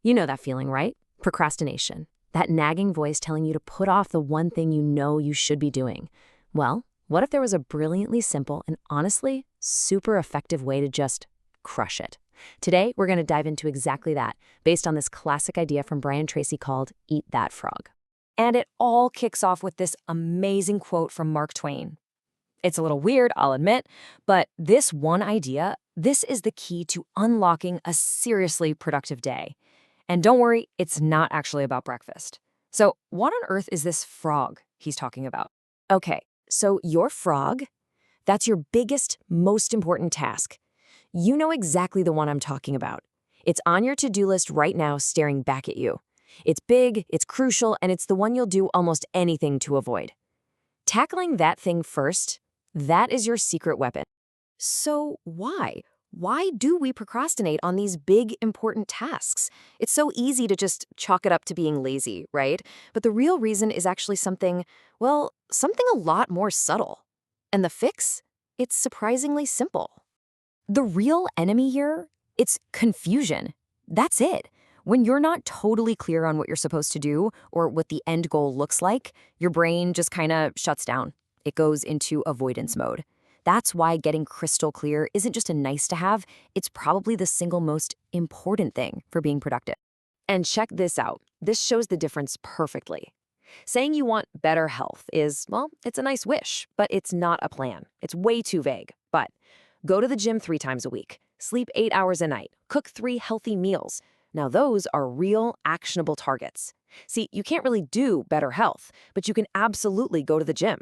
You know that feeling, right? Procrastination. That nagging voice telling you to put off the one thing you know you should be doing. Well, what if there was a brilliantly simple and honestly super effective way to just crush it? Today, we're going to dive into exactly that, based on this classic idea from Brian Tracy called Eat That Frog. And it all kicks off with this amazing quote from Mark Twain. It's a little weird, I'll admit, but this one idea, this is the key to unlocking a seriously productive day. And don't worry, it's not actually about breakfast. So what on earth is this frog he's talking about? Okay, so your frog, that's your biggest, most important task. You know exactly the one I'm talking about. It's on your to-do list right now, staring back at you. It's big, it's crucial, and it's the one you'll do almost anything to avoid. Tackling that thing first, that is your secret weapon. So why? Why do we procrastinate on these big, important tasks? It's so easy to just chalk it up to being lazy, right? But the real reason is actually something, well, something a lot more subtle. And the fix? It's surprisingly simple. The real enemy here, it's confusion. That's it. When you're not totally clear on what you're supposed to do or what the end goal looks like, your brain just kind of shuts down. It goes into avoidance mode. That's why getting crystal clear isn't just a nice to have, it's probably the single most important thing for being productive. And check this out. This shows the difference perfectly. Saying you want better health is, well, it's a nice wish, but it's not a plan. It's way too vague. But go to the gym 3 times a week, sleep 8 hours a night, cook 3 healthy meals. Now those are real, actionable targets. See, you can't really do better health, but you can absolutely go to the gym.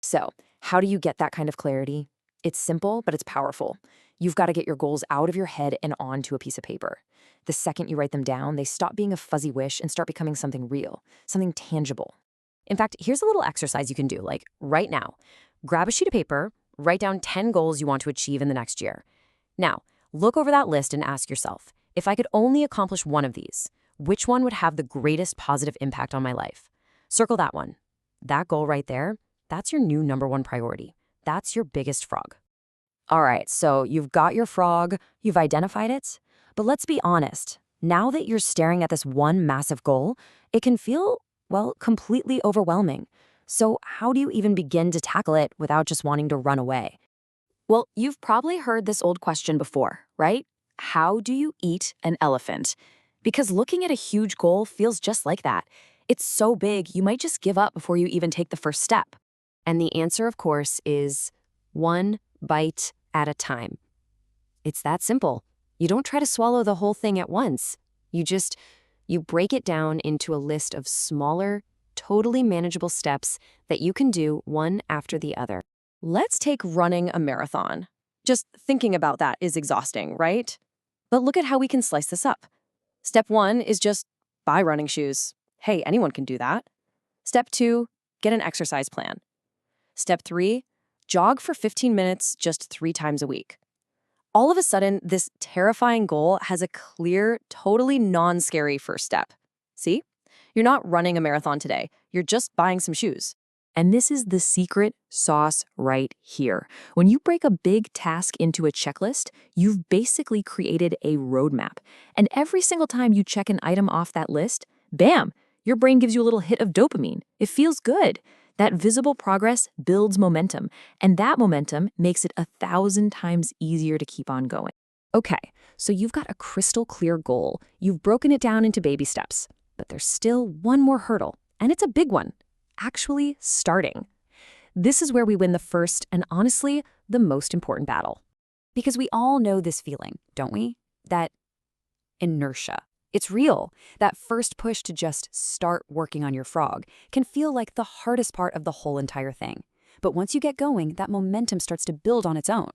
So, how do you get that kind of clarity? It's simple, but it's powerful. You've got to get your goals out of your head and onto a piece of paper. The second you write them down, they stop being a fuzzy wish and start becoming something real, something tangible. In fact, here's a little exercise you can do, like right now. Grab a sheet of paper, write down 10 goals you want to achieve in the next year. Now, look over that list and ask yourself, if I could only accomplish one of these, which one would have the greatest positive impact on my life? Circle that one. That goal right there, that's your new #1 priority. That's your biggest frog. All right, so you've got your frog, you've identified it, but let's be honest. Now that you're staring at this one massive goal, it can feel, well, completely overwhelming. So how do you even begin to tackle it without just wanting to run away? Well, you've probably heard this old question before, right? How do you eat an elephant? Because looking at a huge goal feels just like that. It's so big, you might just give up before you even take the first step. And the answer, of course, is one bite at a time. It's that simple. You don't try to swallow the whole thing at once. You break it down into a list of smaller, totally manageable steps that you can do one after the other. Let's take running a marathon. Just thinking about that is exhausting, right? But look at how we can slice this up. Step 1 is just buy running shoes. Hey, anyone can do that. Step 2, get an exercise plan. Step 3, jog for 15 minutes just 3 times a week. All of a sudden, this terrifying goal has a clear, totally non-scary first step. See? You're not running a marathon today. You're just buying some shoes. And this is the secret sauce right here. When you break a big task into a checklist, you've basically created a roadmap. And every single time you check an item off that list, bam, your brain gives you a little hit of dopamine. It feels good. That visible progress builds momentum, and that momentum makes it 1,000 times easier to keep on going. Okay, so you've got a crystal clear goal. You've broken it down into baby steps, but there's still one more hurdle, and it's a big one. Actually starting. This is where we win the first and honestly, the most important battle. Because we all know this feeling, don't we? That inertia. It's real. That first push to just start working on your frog can feel like the hardest part of the whole entire thing. But once you get going, that momentum starts to build on its own.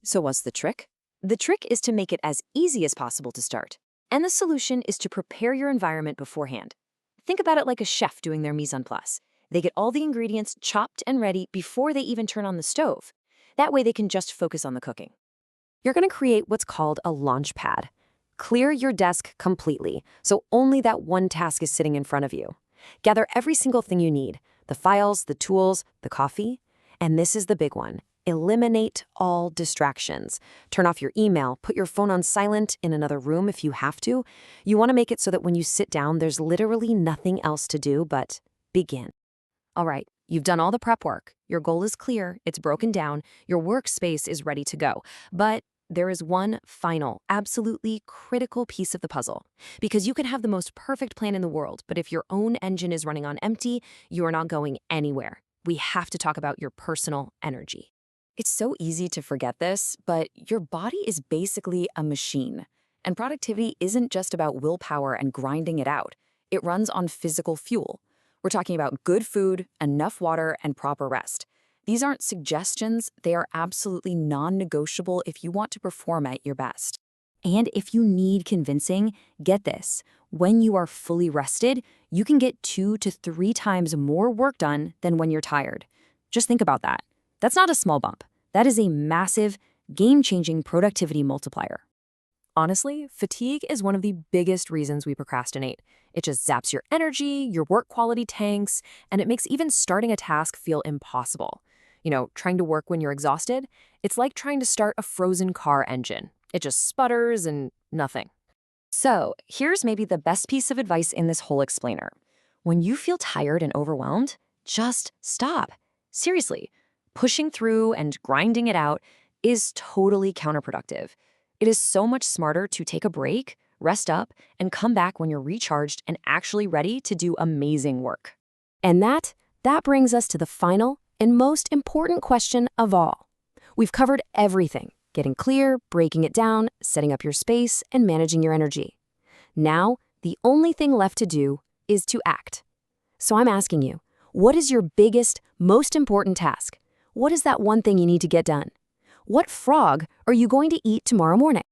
So what's the trick? The trick is to make it as easy as possible to start. And the solution is to prepare your environment beforehand. Think about it like a chef doing their mise en place. They get all the ingredients chopped and ready before they even turn on the stove. That way they can just focus on the cooking. You're going to create what's called a launch pad. Clear your desk completely, so only that one task is sitting in front of you. Gather every single thing you need, the files, the tools, the coffee, and this is the big one. Eliminate all distractions. Turn off your email, put your phone on silent in another room if you have to. You want to make it so that when you sit down, there's literally nothing else to do but begin. All right, you've done all the prep work. Your goal is clear, it's broken down, your workspace is ready to go. But there is one final, absolutely critical piece of the puzzle. Because you can have the most perfect plan in the world, but if your own engine is running on empty, you are not going anywhere. We have to talk about your personal energy. It's so easy to forget this, but your body is basically a machine. And productivity isn't just about willpower and grinding it out. It runs on physical fuel. We're talking about good food, enough water, and proper rest. These aren't suggestions, they are absolutely non-negotiable if you want to perform at your best. And if you need convincing, get this. When you are fully rested, you can get 2 to 3 times more work done than when you're tired. Just think about that. That's not a small bump. That is a massive, game-changing productivity multiplier. Honestly, fatigue is one of the biggest reasons we procrastinate. It just zaps your energy, your work quality tanks, and it makes even starting a task feel impossible. Trying to work when you're exhausted, it's like trying to start a frozen car engine. It just sputters and nothing. So, here's maybe the best piece of advice in this whole explainer. When you feel tired and overwhelmed, just stop. Seriously, pushing through and grinding it out is totally counterproductive. It is so much smarter to take a break, rest up, and come back when you're recharged and actually ready to do amazing work. And that brings us to the final and most important question of all. We've covered everything: getting clear, breaking it down, setting up your space, and managing your energy. Now, the only thing left to do is to act. So I'm asking you, what is your biggest, most important task? What is that one thing you need to get done? What frog are you going to eat tomorrow morning?